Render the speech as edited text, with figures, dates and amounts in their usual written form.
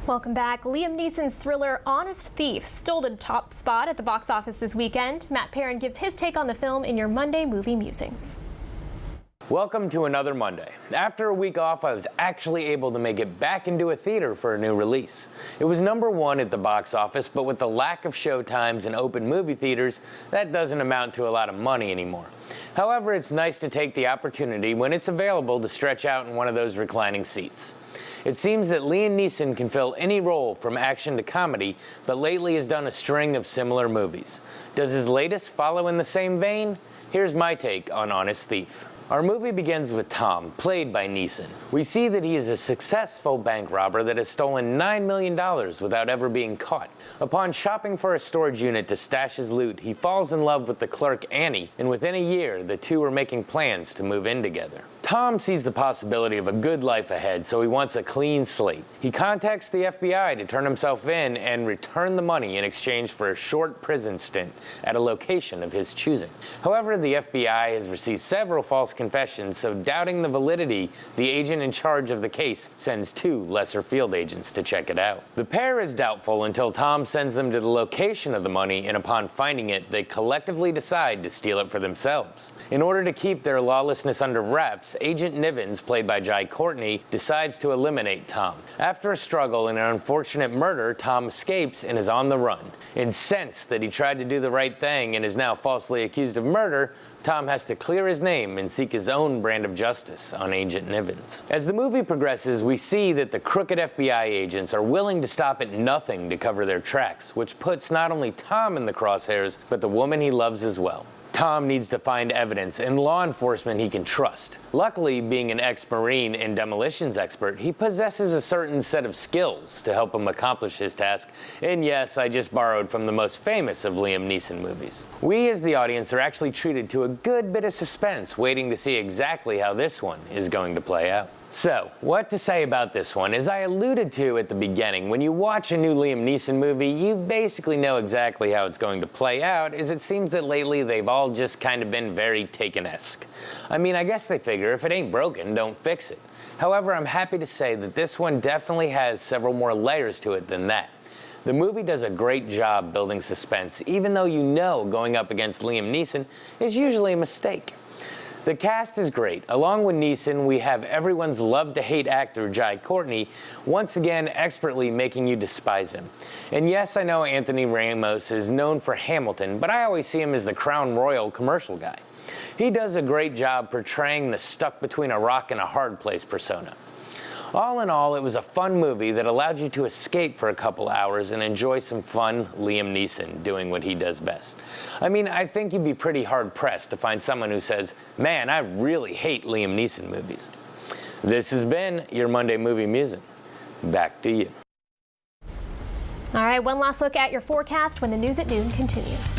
Welcome back. Liam Neeson's thriller Honest Thief stole the top spot at the box office this weekend. Matt Perrin gives his take on the film in your Monday Movie Musings. Welcome to another Monday. After a week off, I was actually able to make it back into a theater for a new release. It was #1 at the box office, but with the lack of showtimes and open movie theaters, that doesn't amount to a lot of money anymore. However, it's nice to take the opportunity when it's available to stretch out in one of those reclining seats. It seems that Liam Neeson can fill any role from action to comedy, but lately has done a string of similar movies. Does his latest follow in the same vein? Here's my take on Honest Thief. Our movie begins with Tom, played by Neeson. We see that he is a successful bank robber that has stolen $9 million without ever being caught. Upon shopping for a storage unit to stash his loot, he falls in love with the clerk Annie, and within a year, the two are making plans to move in together. Tom sees the possibility of a good life ahead, so he wants a clean slate. He contacts the FBI to turn himself in and return the money in exchange for a short prison stint at a location of his choosing. However, the FBI has received several false confessions, so doubting the validity, the agent in charge of the case sends 2 lesser field agents to check it out. The pair is doubtful until Tom sends them to the location of the money, and upon finding it, they collectively decide to steal it for themselves. In order to keep their lawlessness under wraps, Agent Nivens, played by Jai Courtney, decides to eliminate Tom. After a struggle and an unfortunate murder, Tom escapes and is on the run. Incensed that he tried to do the right thing and is now falsely accused of murder, Tom has to clear his name and seek his own brand of justice on Agent Nivens. As the movie progresses, we see that the crooked FBI agents are willing to stop at nothing to cover their tracks, which puts not only Tom in the crosshairs, but the woman he loves as well. Tom needs to find evidence and law enforcement he can trust. Luckily, being an ex-Marine and demolitions expert, he possesses a certain set of skills to help him accomplish his task. And yes, I just borrowed from the most famous of Liam Neeson movies. We as the audience are actually treated to a good bit of suspense, waiting to see exactly how this one is going to play out. So, what to say about this one? As I alluded to at the beginning, when you watch a new Liam Neeson movie, you basically know exactly how it's going to play out, as it seems that lately they've all just kind of been very Taken-esque. I mean, I guess they figure if it ain't broken, don't fix it. However, I'm happy to say that this one definitely has several more layers to it than that. The movie does a great job building suspense, even though you know going up against Liam Neeson is usually a mistake. The cast is great. Along with Neeson, we have everyone's love-to-hate actor, Jai Courtney, once again expertly making you despise him. And yes, I know Anthony Ramos is known for Hamilton, but I always see him as the Crown Royal commercial guy. He does a great job portraying the stuck-between-a-rock-and-a-hard-place persona. All in all, it was a fun movie that allowed you to escape for a couple hours and enjoy some fun Liam Neeson doing what he does best. I mean, I think you'd be pretty hard-pressed to find someone who says, man, I really hate Liam Neeson movies. This has been your Monday Movie Musing. Back to you. All right, one last look at your forecast when the news at noon continues.